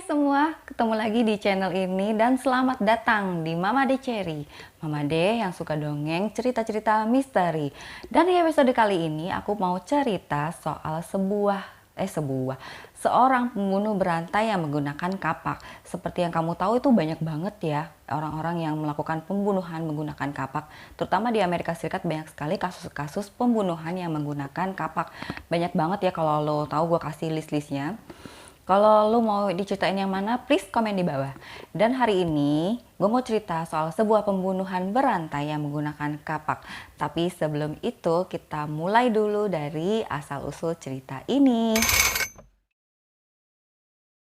Semua, ketemu lagi di channel ini dan selamat datang di Mama De Cherry. Mama De yang suka dongeng cerita-cerita misteri. Dan di episode kali ini aku mau cerita soal seorang pembunuh berantai yang menggunakan kapak. Seperti yang kamu tahu itu banyak banget ya orang-orang yang melakukan pembunuhan menggunakan kapak. Terutama di Amerika Serikat banyak sekali kasus-kasus pembunuhan yang menggunakan kapak. Banyak banget ya, kalau lo tahu gue kasih list-listnya. Kalau lu mau diceritain yang mana, please komen di bawah. Dan hari ini, gue mau cerita soal sebuah pembunuhan berantai yang menggunakan kapak. Tapi sebelum itu, kita mulai dulu dari asal-usul cerita ini.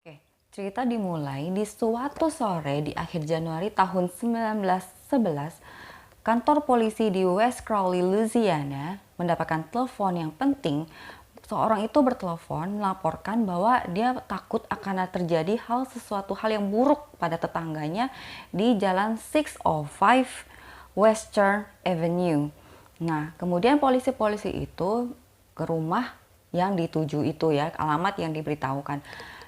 Oke, cerita dimulai di suatu sore di akhir Januari tahun 1911. Kantor polisi di West Crowley, Louisiana, mendapatkan telepon yang penting. Seorang itu bertelepon melaporkan bahwa dia takut akan terjadi sesuatu hal yang buruk pada tetangganya di Jalan 605 Western Avenue. Nah, kemudian polisi-polisi itu ke rumah yang dituju itu ya, alamat yang diberitahukan.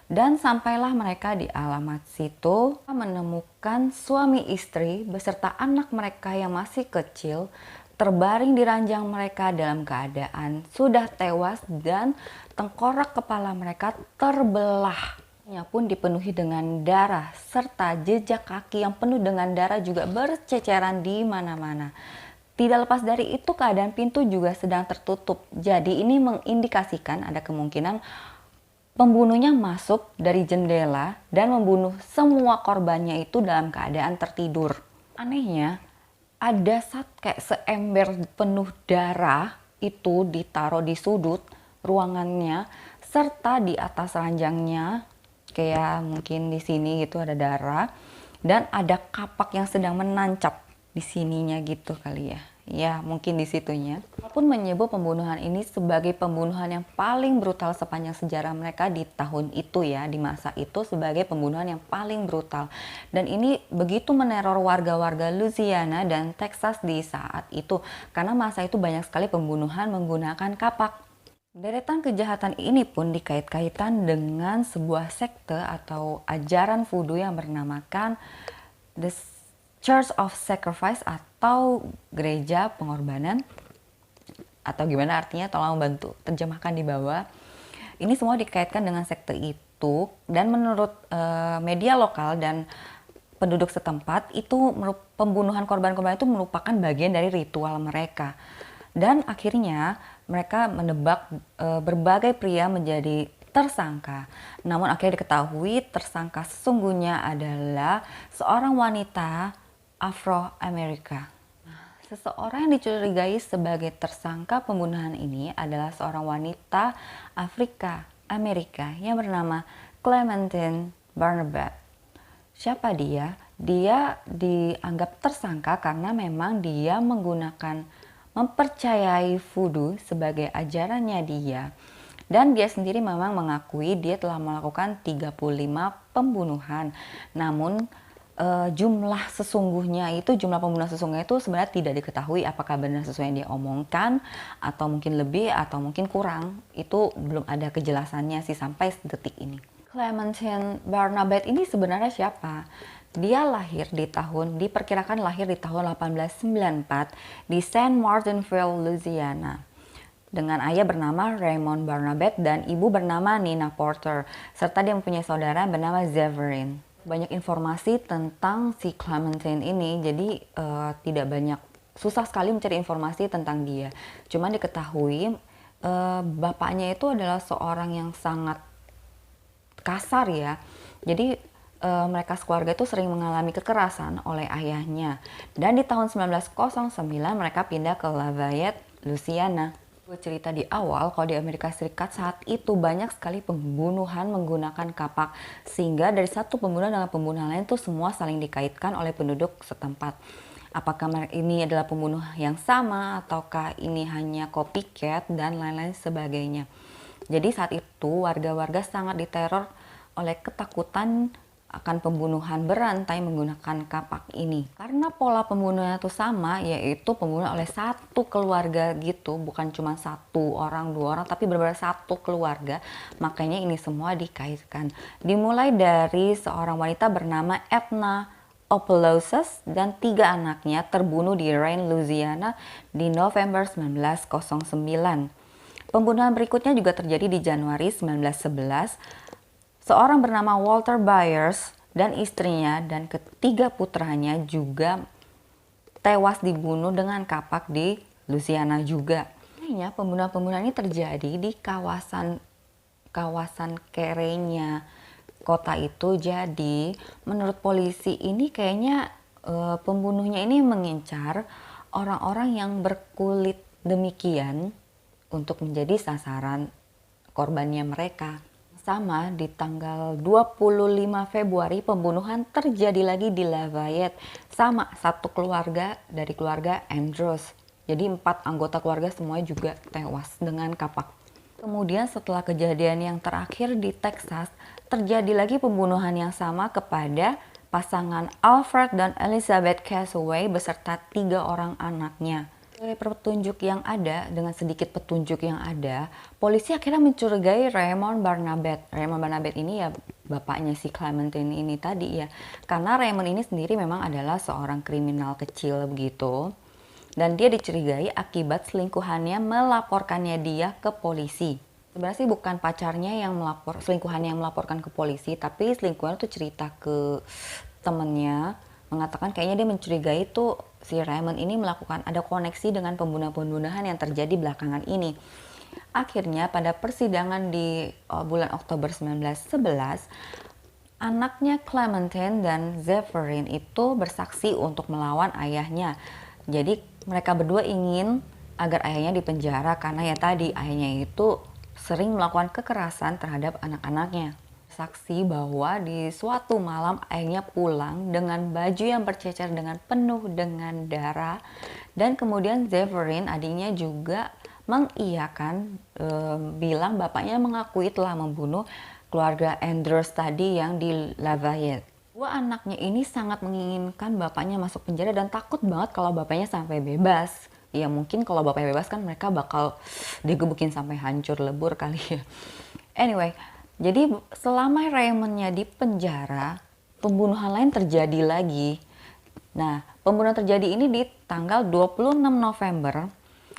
Dan sampailah mereka di alamat situ, menemukan suami istri beserta anak mereka yang masih kecil terbaring di ranjang mereka dalam keadaan sudah tewas dan tengkorak kepala mereka terbelah. Pun dipenuhi dengan darah serta jejak kaki yang penuh dengan darah juga berceceran di mana-mana. Tidak lepas dari itu, keadaan pintu juga sedang tertutup. Jadi ini mengindikasikan ada kemungkinan pembunuhnya masuk dari jendela dan membunuh semua korbannya itu dalam keadaan tertidur. Anehnya, ada kayak seember penuh darah itu ditaruh di sudut ruangannya, serta di atas ranjangnya kayak mungkin di sini gitu ada darah, dan ada kapak yang sedang menancap di sininya gitu kali ya. Ya, mungkin di situnya. Walaupun menyebut pembunuhan ini sebagai pembunuhan yang paling brutal sepanjang sejarah mereka di tahun itu ya, di masa itu sebagai pembunuhan yang paling brutal. Dan ini begitu meneror warga-warga Louisiana dan Texas di saat itu. Karena masa itu banyak sekali pembunuhan menggunakan kapak. Deretan kejahatan ini pun dikait-kaitan dengan sebuah sekte atau ajaran voodoo yang bernamakan The Church of Sacrifice atau gereja pengorbanan, atau gimana artinya, tolong bantu terjemahkan di bawah. Ini semua dikaitkan dengan sekte itu, dan menurut media lokal dan penduduk setempat itu pembunuhan korban-korban itu merupakan bagian dari ritual mereka. Dan akhirnya mereka menebak berbagai pria menjadi tersangka. Namun akhirnya diketahui tersangka sesungguhnya adalah seorang wanita Afro-Amerika. Seseorang yang dicurigai sebagai tersangka pembunuhan ini adalah seorang wanita Afrika Amerika yang bernama Clementine Barnabas. Siapa dia? Dia dianggap tersangka karena memang dia mempercayai voodoo sebagai ajarannya dia. Dan dia sendiri memang mengakui dia telah melakukan 35 pembunuhan. Namun jumlah pembunuhan sesungguhnya itu sebenarnya tidak diketahui apakah benar sesuai yang dia omongkan, atau mungkin lebih atau mungkin kurang. Itu belum ada kejelasannya sih sampai detik ini. Clementine Barnabas ini sebenarnya siapa? Dia diperkirakan lahir di tahun 1894 di Saint Martinville, Louisiana, dengan ayah bernama Raymond Barnabas dan ibu bernama Nina Porter, serta dia mempunyai saudara bernama Zeverin. Banyak informasi tentang si Clementine ini, jadi susah sekali mencari informasi tentang dia. Cuma diketahui bapaknya itu adalah seorang yang sangat kasar ya. Jadi mereka sekeluarga itu sering mengalami kekerasan oleh ayahnya. Dan di tahun 1909 mereka pindah ke Lafayette, Louisiana. Gue cerita di awal kalau di Amerika Serikat saat itu banyak sekali pembunuhan menggunakan kapak, sehingga dari satu pembunuhan dengan pembunuhan lain itu semua saling dikaitkan oleh penduduk setempat. Apakah ini adalah pembunuh yang sama ataukah ini hanya copycat dan lain-lain sebagainya. Jadi saat itu warga-warga sangat diteror oleh ketakutan akan pembunuhan berantai menggunakan kapak ini. Karena pola pembunuhannya itu sama, yaitu pembunuhan oleh satu keluarga gitu, bukan cuma satu orang, dua orang, tapi benar-benar satu keluarga. Makanya ini semua dikaitkan. Dimulai dari seorang wanita bernama Edna Opelousas dan 3 anaknya terbunuh di Rayne, Louisiana di November 1909. Pembunuhan berikutnya juga terjadi di Januari 1911. Seorang bernama Walter Byers dan istrinya dan ketiga putranya juga tewas dibunuh dengan kapak di Louisiana juga. Akhirnya pembunuhan-pembunuhan ini terjadi di kawasan kerenya kota itu. Jadi menurut polisi ini kayaknya pembunuhnya ini mengincar orang-orang yang berkulit demikian untuk menjadi sasaran korbannya mereka. Sama di tanggal 25 Februari pembunuhan terjadi lagi di Lafayette. Sama satu keluarga dari keluarga Andrews. Jadi 4 anggota keluarga semuanya juga tewas dengan kapak. Kemudian setelah kejadian yang terakhir di Texas, terjadi lagi pembunuhan yang sama kepada pasangan Alfred dan Elizabeth Cassaway beserta 3 orang anaknya. Dari petunjuk yang ada, dengan sedikit petunjuk yang ada, polisi akhirnya mencurigai Raymond Barnabet. Raymond Barnabet ini ya bapaknya si Clementine ini tadi ya. Karena Raymond ini sendiri memang adalah seorang kriminal kecil begitu. Dan dia dicurigai akibat selingkuhannya melaporkannya dia ke polisi. Sebenarnya sih bukan pacarnya yang selingkuhannya yang melaporkan ke polisi, tapi selingkuhan itu cerita ke temennya, mengatakan kayaknya dia mencurigai itu si Raymond ini melakukan ada koneksi dengan pembunuhan-pembunuhan yang terjadi belakangan ini. Akhirnya pada persidangan di bulan Oktober 1911, anaknya Clementine dan Zephyrin itu bersaksi untuk melawan ayahnya. Jadi mereka berdua ingin agar ayahnya dipenjara karena ya tadi ayahnya itu sering melakukan kekerasan terhadap anak-anaknya. Saksi bahwa di suatu malam ayahnya pulang dengan baju yang bercecer dengan penuh dengan darah, dan kemudian Zephyrin adiknya juga mengiyakan, bilang bapaknya mengakui telah membunuh keluarga Andrews tadi yang di Lafayette. Dua anaknya ini sangat menginginkan bapaknya masuk penjara dan takut banget kalau bapaknya sampai bebas. Ya mungkin kalau bapaknya bebas kan mereka bakal digebukin sampai hancur lebur kali ya. Anyway, jadi selama Raymondnya di penjara, pembunuhan lain terjadi lagi. Nah, pembunuhan terjadi ini di tanggal 26 November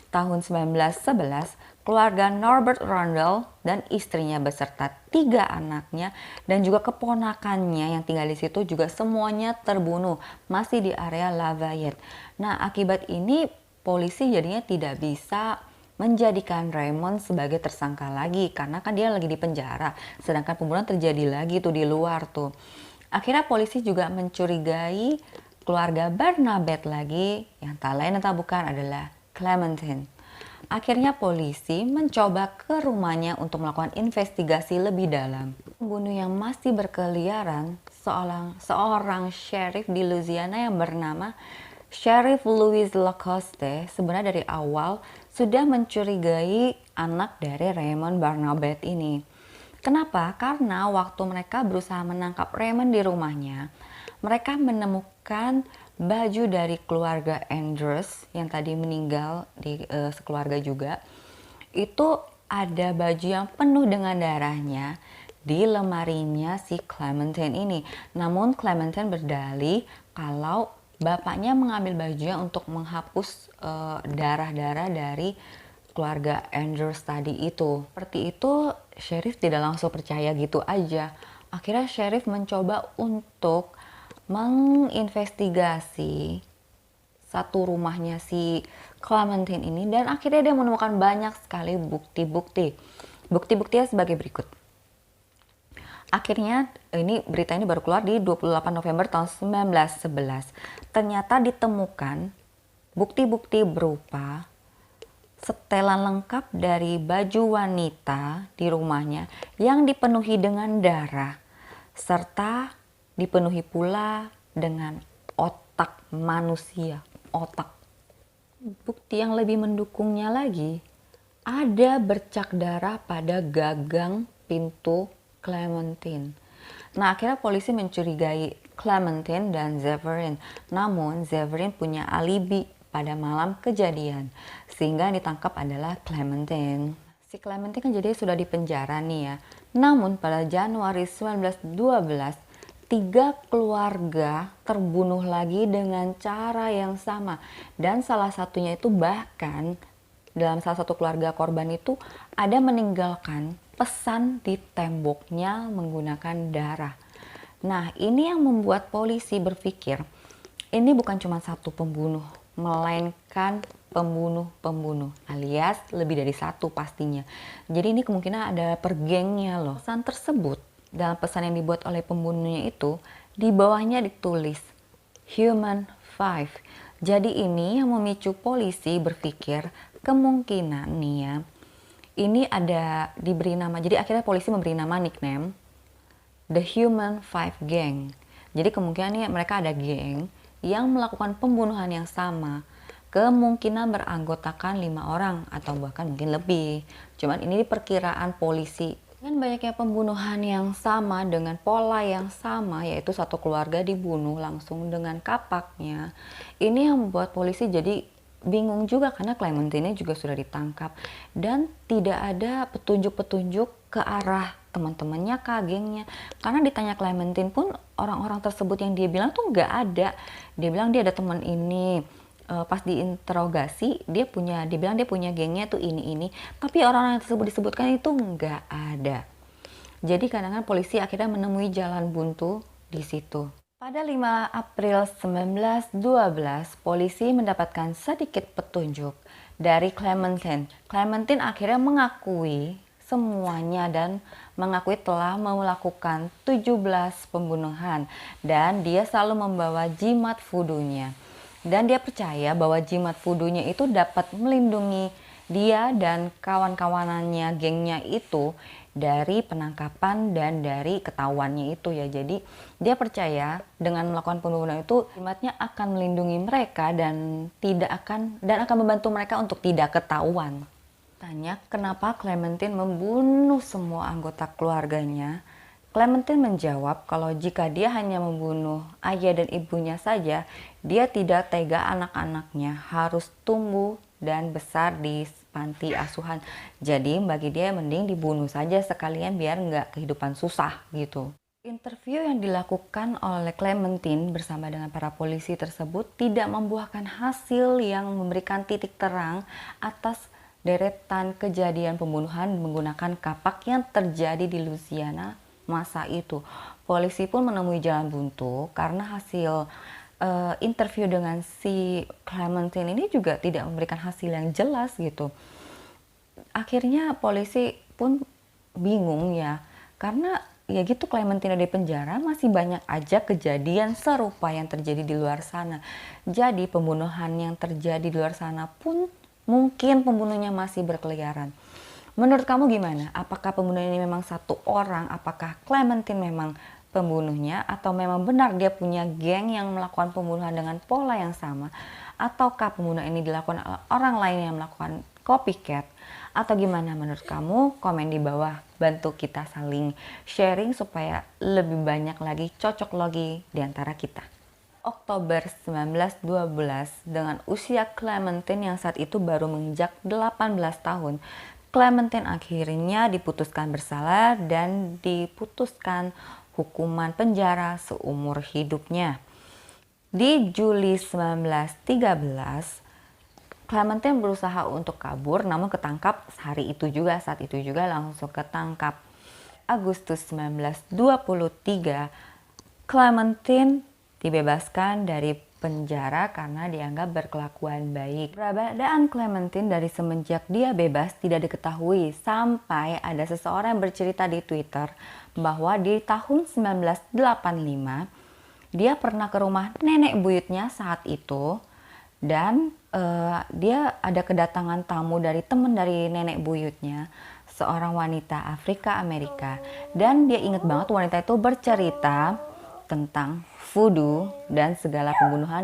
tahun 1911, keluarga Norbert Randall dan istrinya beserta 3 anaknya dan juga keponakannya yang tinggal di situ juga semuanya terbunuh, masih di area Lafayette. Nah, akibat ini polisi jadinya tidak bisa menjadikan Raymond sebagai tersangka lagi karena kan dia lagi di penjara, sedangkan pembunuhan terjadi lagi tuh di luar tuh. Akhirnya polisi juga mencurigai keluarga Barnabet lagi, yang tak lain dan tak bukan adalah Clementine. Akhirnya polisi mencoba ke rumahnya untuk melakukan investigasi lebih dalam. Pembunuh yang masih berkeliaran, seorang sheriff di Louisiana yang bernama Sheriff Louis Lacoste sebenarnya dari awal sudah mencurigai anak dari Raymond Barnabet ini. Kenapa? Karena waktu mereka berusaha menangkap Raymond di rumahnya, mereka menemukan baju dari keluarga Andrews yang tadi meninggal di sekeluarga juga. Itu ada baju yang penuh dengan darahnya di lemarinya si Clementine ini. Namun Clementine berdalih kalau bapaknya mengambil bajunya untuk menghapus darah-darah dari keluarga Andrews tadi itu. Seperti itu, sheriff tidak langsung percaya gitu aja. Akhirnya sheriff mencoba untuk menginvestigasi satu rumahnya si Clementine ini dan akhirnya dia menemukan banyak sekali bukti-bukti. Bukti-buktinya sebagai berikut. Akhirnya berita ini baru keluar di 28 November tahun 1911. Ternyata ditemukan bukti-bukti berupa setelan lengkap dari baju wanita di rumahnya yang dipenuhi dengan darah serta dipenuhi pula dengan otak manusia, otak. Bukti yang lebih mendukungnya lagi, ada bercak darah pada gagang pintu Clementine. Nah, akhirnya polisi mencurigai Clementine dan Zephyrin. Namun, Zephyrin punya alibi pada malam kejadian, sehingga yang ditangkap adalah Clementine. Si Clementine kan jadi sudah dipenjara nih ya. Namun pada Januari 1912, 3 keluarga terbunuh lagi dengan cara yang sama. Dan salah satunya itu bahkan dalam salah satu keluarga korban itu ada meninggalkan pesan di temboknya menggunakan darah. Nah, ini yang membuat polisi berpikir ini bukan cuma satu pembunuh, melainkan pembunuh-pembunuh alias lebih dari satu pastinya. Jadi ini kemungkinan ada pergengnya loh. Pesan tersebut dalam pesan yang dibuat oleh pembunuhnya itu di bawahnya ditulis Human 5. Jadi ini yang memicu polisi berpikir kemungkinan nih ya, ini ada diberi nama. Jadi akhirnya polisi memberi nama nickname The Human 5 Gang. Jadi kemungkinan nih mereka ada geng yang melakukan pembunuhan yang sama. Kemungkinan beranggotakan 5 orang atau bahkan mungkin lebih. Cuman ini perkiraan polisi. Dengan banyaknya pembunuhan yang sama dengan pola yang sama, yaitu satu keluarga dibunuh langsung dengan kapaknya. Ini yang membuat polisi jadi bingung juga karena Clementine juga sudah ditangkap dan tidak ada petunjuk-petunjuk ke arah teman-temannya, gengnya. Karena ditanya Clementine pun orang-orang tersebut yang dia bilang tuh nggak ada. Dia bilang dia ada teman ini. Pas diinterogasi dia bilang dia punya gengnya tuh ini. Tapi orang-orang tersebut disebutkan itu nggak ada. Jadi kadang-kadang polisi akhirnya menemui jalan buntu di situ. Pada 5 April 1912, polisi mendapatkan sedikit petunjuk dari Clementine. Clementine akhirnya mengakui semuanya dan mengakui telah melakukan 17 pembunuhan dan dia selalu membawa jimat vudunya. Dan dia percaya bahwa jimat vudunya itu dapat melindungi dia dan kawan-kawanannya, gengnya itu dari penangkapan dan dari ketahuannya itu ya. Jadi dia percaya dengan melakukan pembunuhan itu jimatnya akan melindungi mereka dan akan membantu mereka untuk tidak ketahuan. Tanya kenapa Clementine membunuh semua anggota keluarganya. Clementine menjawab kalau jika dia hanya membunuh ayah dan ibunya saja, dia tidak tega anak-anaknya harus tumbuh dan besar di panti asuhan. Jadi bagi dia mending dibunuh saja sekalian biar nggak kehidupan susah gitu. Interview yang dilakukan oleh Clementine bersama dengan para polisi tersebut tidak membuahkan hasil yang memberikan titik terang atas deretan kejadian pembunuhan menggunakan kapak yang terjadi di Louisiana masa itu. Polisi pun menemui jalan buntu karena hasil interview dengan si Clementine ini juga tidak memberikan hasil yang jelas gitu. Akhirnya polisi pun bingung ya, karena ya gitu Clementine di penjara masih banyak aja kejadian serupa yang terjadi di luar sana. Jadi pembunuhan yang terjadi di luar sana pun mungkin pembunuhnya masih berkeliaran. Menurut kamu gimana? Apakah pembunuh ini memang satu orang? Apakah Clementine memang pembunuhnya? Atau memang benar dia punya geng yang melakukan pembunuhan dengan pola yang sama? Ataukah pembunuhan ini dilakukan oleh orang lain yang melakukan copycat? Atau gimana menurut kamu? Komen di bawah, bantu kita saling sharing supaya lebih banyak lagi cocok logi di antara kita. Oktober 1912 dengan usia Clementine yang saat itu baru menginjak 18 tahun, Clementine akhirnya diputuskan bersalah dan diputuskan hukuman penjara seumur hidupnya. Di Juli 1913, Clementine berusaha untuk kabur namun ketangkap saat itu juga langsung ketangkap. Agustus 1923, Clementine dibebaskan dari penjara karena dianggap berkelakuan baik. Keberadaan Clementine dari semenjak dia bebas tidak diketahui sampai ada seseorang yang bercerita di Twitter bahwa di tahun 1985 dia pernah ke rumah nenek buyutnya saat itu dan dia ada kedatangan tamu dari teman dari nenek buyutnya, seorang wanita Afrika Amerika, dan dia ingat banget wanita itu bercerita tentang voodoo dan segala pembunuhan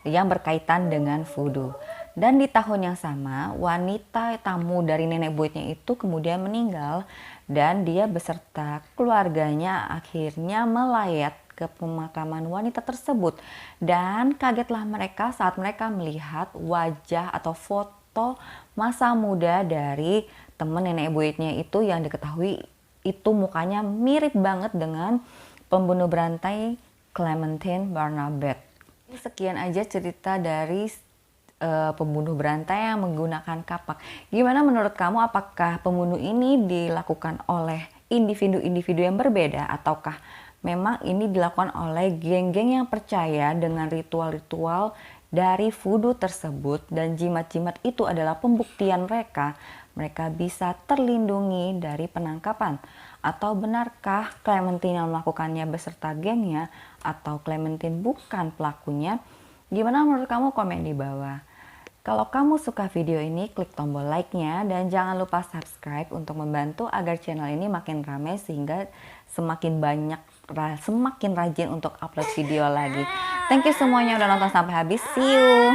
yang berkaitan dengan voodoo. Dan di tahun yang sama, wanita tamu dari nenek buyutnya itu kemudian meninggal dan dia beserta keluarganya akhirnya melayat ke pemakaman wanita tersebut. Dan kagetlah mereka saat mereka melihat wajah atau foto masa muda dari teman nenek buyutnya itu yang diketahui itu mukanya mirip banget dengan pembunuh berantai Clementine Barnabet. Sekian aja cerita dari pembunuh berantai yang menggunakan kapak. Gimana menurut kamu, apakah pembunuh ini dilakukan oleh individu-individu yang berbeda ataukah memang ini dilakukan oleh geng-geng yang percaya dengan ritual-ritual dari voodoo tersebut dan jimat-jimat itu adalah pembuktian mereka bisa terlindungi dari penangkapan? Atau benarkah Clementine yang melakukannya beserta gengnya atau Clementine bukan pelakunya? Gimana menurut kamu? Komen di bawah. Kalau kamu suka video ini, klik tombol like-nya dan jangan lupa subscribe untuk membantu agar channel ini makin ramai sehingga semakin rajin untuk upload video lagi. Thank you semuanya udah nonton sampai habis. See you.